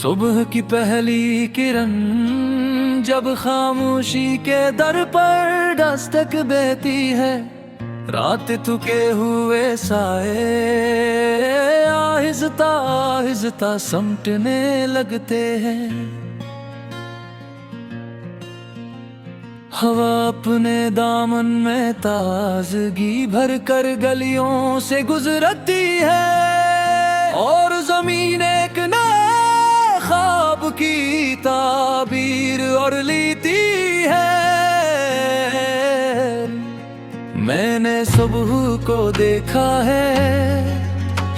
सुबह की पहली किरण जब खामोशी के दर पर दस्तक देती है, रात थके हुए साए आहिस्ता आहिस्ता समटने लगते हैं। हवा अपने दामन में ताजगी भर कर गलियों से गुजरती है और जमीन एक नए ख्वाब की ताबीर और लेती है। मैंने सुबह को देखा है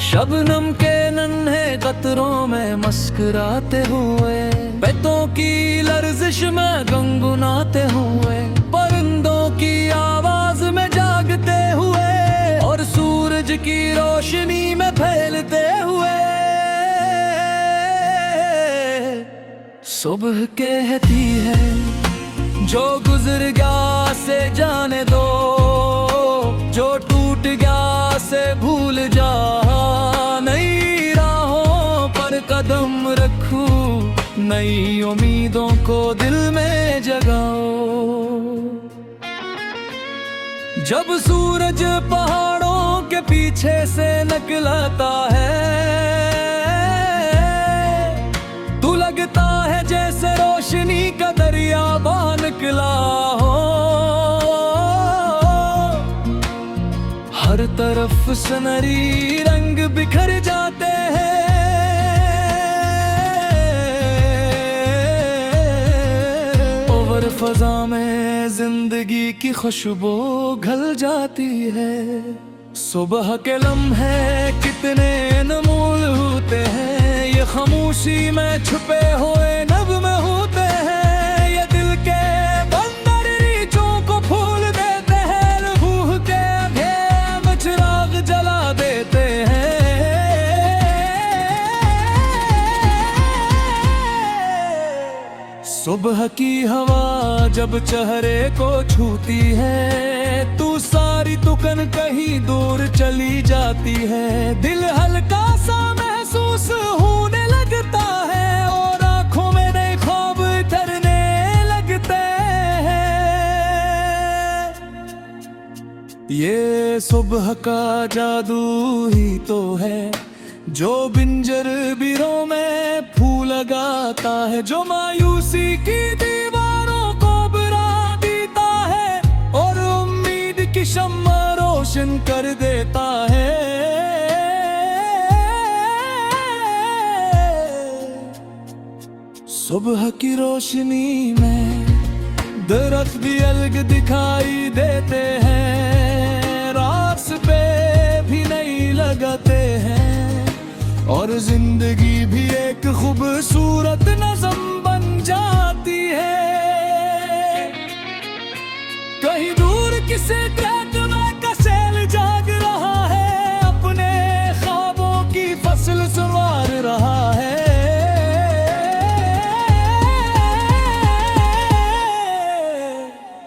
शबनम के नन्हे कतरों में मुस्कुराते हुए, बेतों की लर्जिश में गुनगुनाते हुए, परिंदों की आवाज में जागते हुए और सूरज की रोशनी में फैलते हुए। सुबह कहती है जो गुजर गया से जाने दो, जो टूट गया से भूल जा, नई राहों पर कदम रखूं, नई उम्मीदों को दिल में जगाओ। जब सूरज पहाड़ों के पीछे से निकलता है तो लगता है जैसे रोशनी का दरिया बह निकला हो। हर तरफ सुनहरी रंग बिखर जाते हैं और फजा में जिंदगी की खुशबू घल जाती है। सुबह के लम्हे कितने अनमोल होते हैं, ये खामोशी में छुपे हुए नग़्मे होते हैं, ये दिल के बंदर रीचों को फूल देते हैं, रूह के अंधेरे में चिराग जला देते हैं। सुबह की हवा जब चेहरे को छूती है तू सारी तुकन कहीं दूर चली जाती है, दिल हल्का सा महसूस होने लगता है और आंखों में नए ख्वाब उतरने लगते हैं। ये सुबह का जादू ही तो है जो बिंजर बिरों में फूल लगाता है, जो मायूसी की दीवारों को बुरा देता है और उम्मीद की शम्मा रोशन कर देता है। सुबह की रोशनी में दरख्त भी अलग दिखाई देते हैं, रास्ते भी नहीं लगाते हैं और जिंदगी भी एक खूबसूरत नज़म बन जाती है। कहीं दूर किसी ट्रैक में कसेल जाग रहा है, अपने ख्वाबों की फसल संवार रहा है।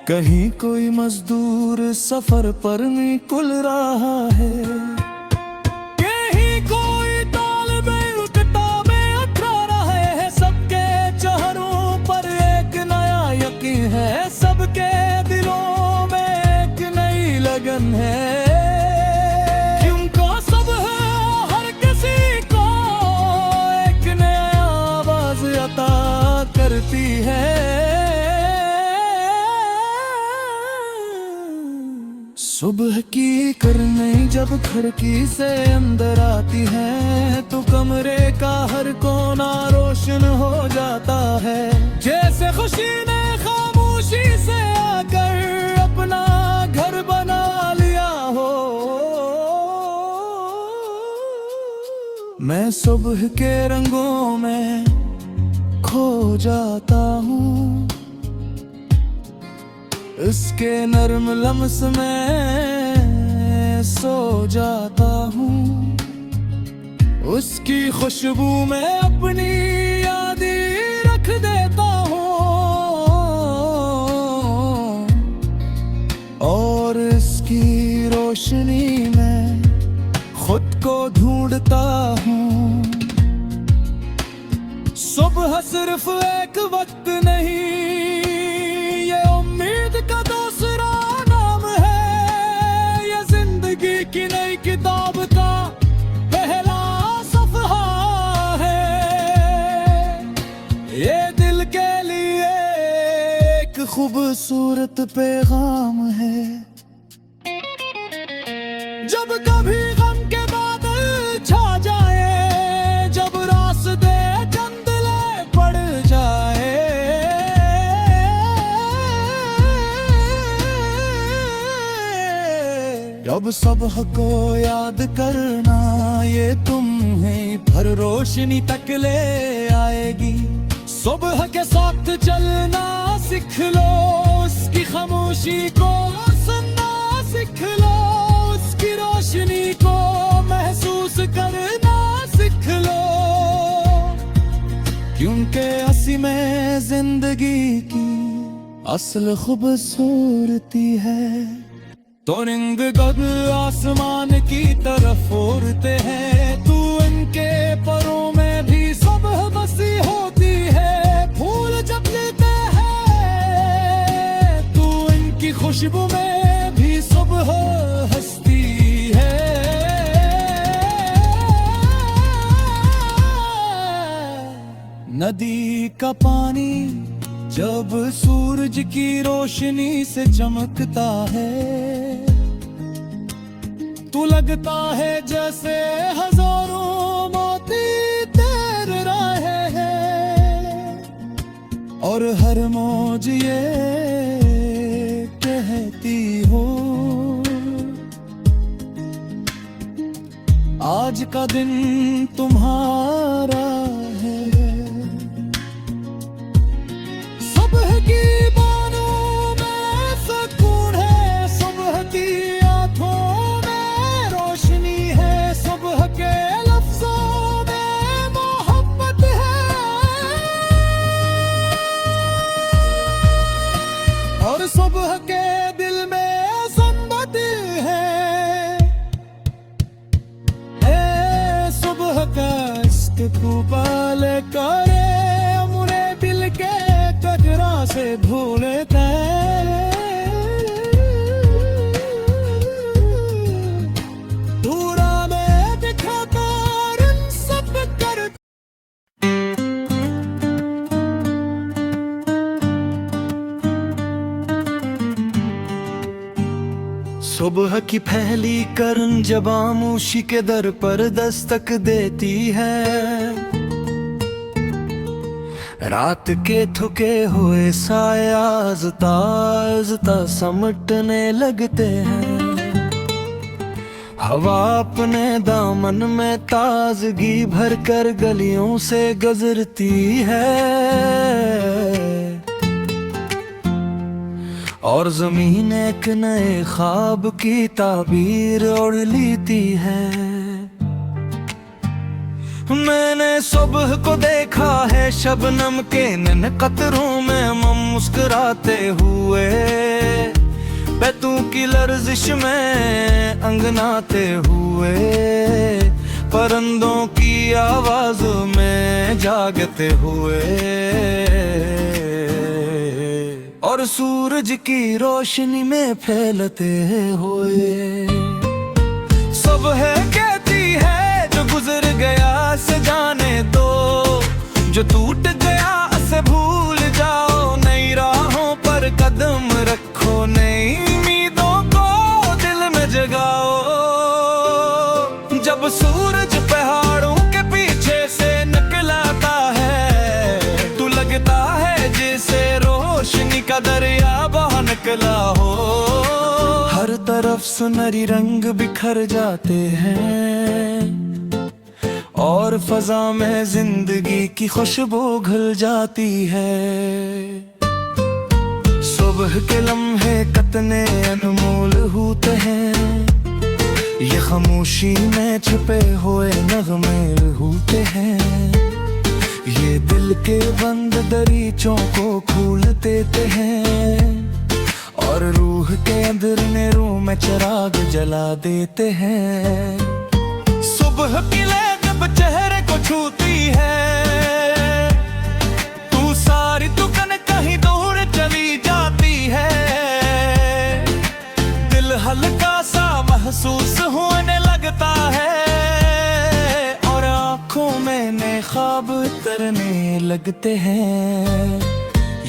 कहीं कोई मजदूर सफर पर निकल रहा है, कहीं कोई तालिबे किताबें अथरा रहे हैं, सबके चेहरों पर एक नया यकीन है, सबके दिलों में एक नई लगन है। क्योंकि सब हर किसी को एक नया आवाज अता करती है। सुबह की किरणें जब खिड़की से अंदर आती हैं तो कमरे का हर कोना रोशन हो जाता है, जैसे खुशी ने खामोशी से आकर अपना घर बना लिया हो। मैं सुबह के रंगों में खो जाता हूँ, इसके नर्म लम्स में सो जाता हूँ, उसकी खुशबू में अपनी यादें रख देता हूँ और इसकी रोशनी में खुद को ढूंढता हूँ। सुबह सिर्फ एक वक्त नहीं, ये उम्मीद का दूसरा नाम है। ये जिंदगी की नई किताब का पहला सफहा है। ये दिल के लिए एक खूबसूरत पैगाम है। जब कभी गम के बादल छा जाए, जब रास्ते धुंधले पड़ जाए, जब सुबह को याद करना ये तुम्हें भर रोशनी तक ले आएगी। सुबह के साथ चलना सीख लो, उसकी खामोशी को सुनना सीख लो, उसकी रोशनी को महसूस करना सीख लो। क्योंकि हंसी में जिंदगी की असल खूबसूरती है। तो रिंग गद आसमान की तरफ उड़ते हैं, तू इनके परों में भी सुबह बसी होती है। फूल जब खिलते हैं, तू इनकी खुशबू में भी सुबह हंसती है। नदी का पानी जब सूरज की रोशनी से चमकता है, तो लगता है जैसे हजारों मोती तैर रहे हैं। और हर मौज ये कहती हो, आज का दिन तुम्हारा है। सुबह की बानों में सुकून है, सुबह की आंखों में रोशनी है, सुबह के लफ्जों में मोहब्बत है। और सुबह के दिल में संबत है। सुबह का इश्क तू पाले करे, मुरे दिल के कजरा से भूले तेरे। दूरा में दिखाता इन सब कर। सुबह की पहली करन जब आमोशी के दर पर दस्तक देती है, रात के थके हुए साए आज़ता आज़ता समटने लगते हैं। हवा अपने दामन में ताजगी भर कर गलियों से गुजरती है। और जमीन एक नए ख्वाब की ताबीर ओढ़ लेती है। मैंने सुबह को देखा है शबनम के नन कतरों में मुस्कुराते हुए, बैतों की लर्जिश में अंगनाते हुए, परिंदों की आवाज में जागते हुए, और सूरज की रोशनी में फैलते हुए। सुबह कहती है जो गुजर गया से जाने दो, जो टूट गया से भूल जाओ। नई राहों पर कदम रखो, नई उम्मीदों को दिल में जगाओ। जब सूरज पहाड़ों के पीछे से निकलता है, तो लगता है जैसे रोशनी का दरिया बह निकला हो। हर तरफ सुनहरी रंग बिखर जाते हैं, और फजा में जिंदगी की खुशबू घुल जाती है। सुबह के लम्हे कितने अनमोल होते हैं, ये खामोशी में छुपे हुए नगमे होते हैं। ये दिल के बंद दरीचों को खोल देते हैं, और रूह के अंदर रूह में चिराग जला देते हैं। सुबह की लहर जब चेहरे को छूती है, महसूस होने लगता है और आंखों में नए ख्वाब तरने लगते हैं।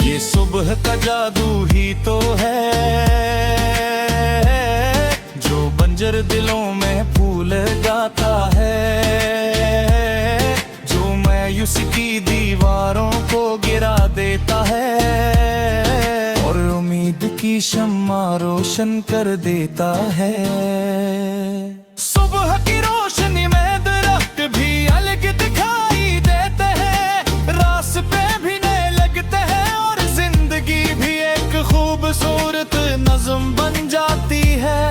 ये सुबह का जादू ही तो है जो बंजर दिलों में फूल गाता है, जो मायूसी की दीवारों को गिरा देता है और उम्मीद की शम्मा रोशन कर देता है। सुबह की रोशनी में दरख्त भी अलग दिखाई देते हैं, रास्ते भी नए लगते हैं और जिंदगी भी एक खूबसूरत नज़्म बन जाती है।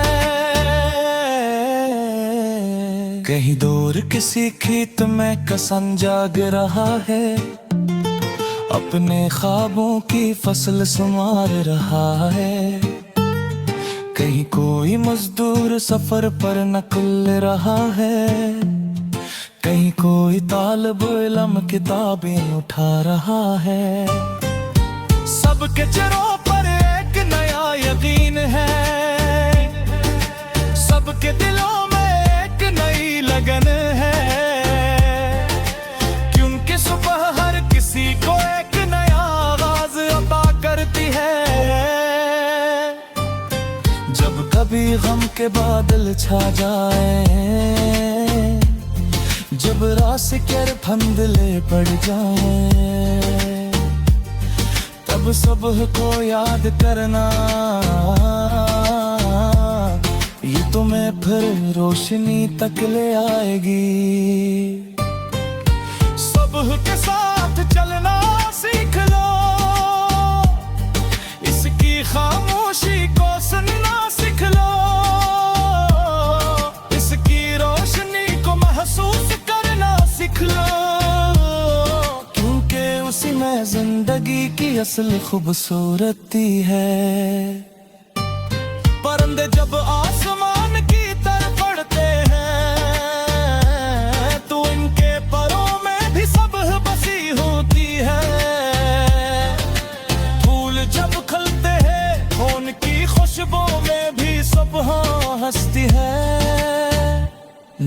कहीं दूर किसी खेत में किसान जाग रहा है, अपने ख्वाबों की फसल संवार रहा है। कहीं कोई मजदूर सफर पर निकल रहा है, कहीं कोई तालिब इल्म किताबें उठा रहा है। सबके चेहरों पर एक नया यकीन है, सबके दिलों में एक नई लगन है, क्योंकि सुबह हर किसी को एक नया आगाज अता करती है। जब कभी गम के बादल छा जाए, जब रास कर फंदले पड़ जाए, तब सुबह को याद करना, ये तुम्हें फिर रोशनी तक ले आएगी। सुबह के साथ चलना सीख लो, इसकी खामोशी को सुनना सीख लो, इसकी रोशनी को महसूस करना सीख लो, क्योंकि उसी में जिंदगी की असल खूबसूरती है। परिंदे जब आसमान की तरफ बढ़ते हैं तो इनके परों में भी सुबह बसी होती है। फूल जब खिलते हैं उनकी खुशबू में भी सुबह हंसती है।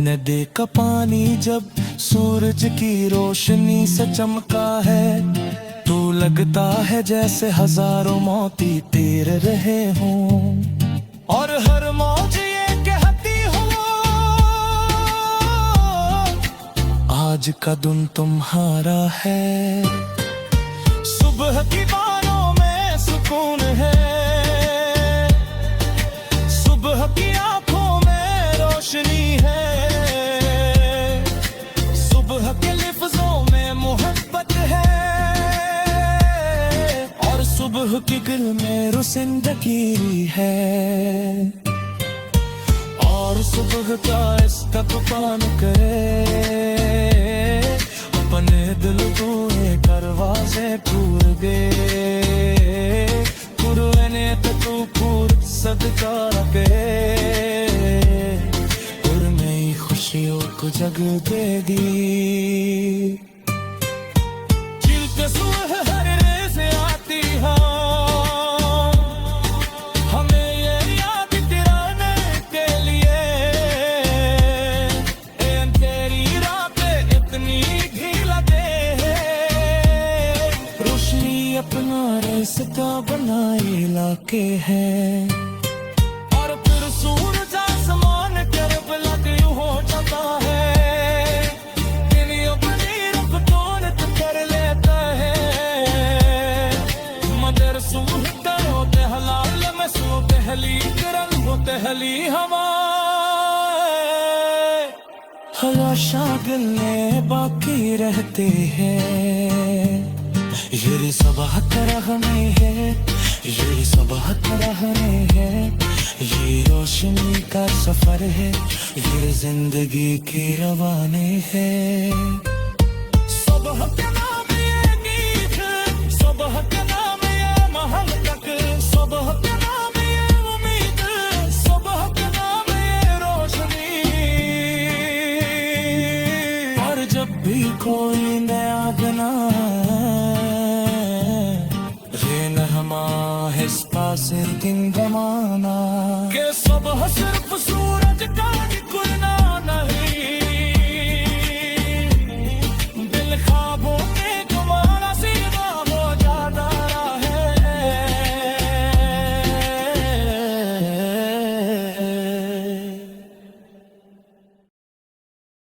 नदी का पानी जब सूरज की रोशनी से चमका है तो लगता है जैसे हजारों मोती तैर रहे हों, और हर मौज ये कहती हो आज का दिन तुम्हारा है। सुबह की बारों में सुकून है, सुबह की आंखों में रोशनी है, सुबह के लफ्जों में मोहब्बत है, और सुबह की दिल में रुसिंदगी है। और सुबह का इस्तक़बाल करे अपने दिल के दरवाजे पूर गए, कुरने तू पूर सदका रखे और नई खुशियों को जग देगी। चिलके सुबह हर रेस आती है, हमें ये याद दिलाने के लिए तेरी रातें इतनी ढीला दे, रोशनी अपना रास्ता बनाए लाके है, और फिर सूरज आसमान तरफ लग हो जाता है, दिन अपनी रफ्तार कर लेता है। मदर सूह होते हलाल में सो पहली करल होते हली हवा, हला शागले बाकी रहते हैं। ये सुबह तरह में है, ये सुबह तरह में है, ये रोशनी का सफर है, ये जिंदगी की रवाने है। सुबह का नाम ये गीत, सुबह का नाम ये महल तक, सुबह का नाम ये उम्मीद, सुबह का नाम ये रोशनी। और जब भी कोई नया बना इस पास दिन जमाना के सुबह सिर्फ सूरज ख्वाबों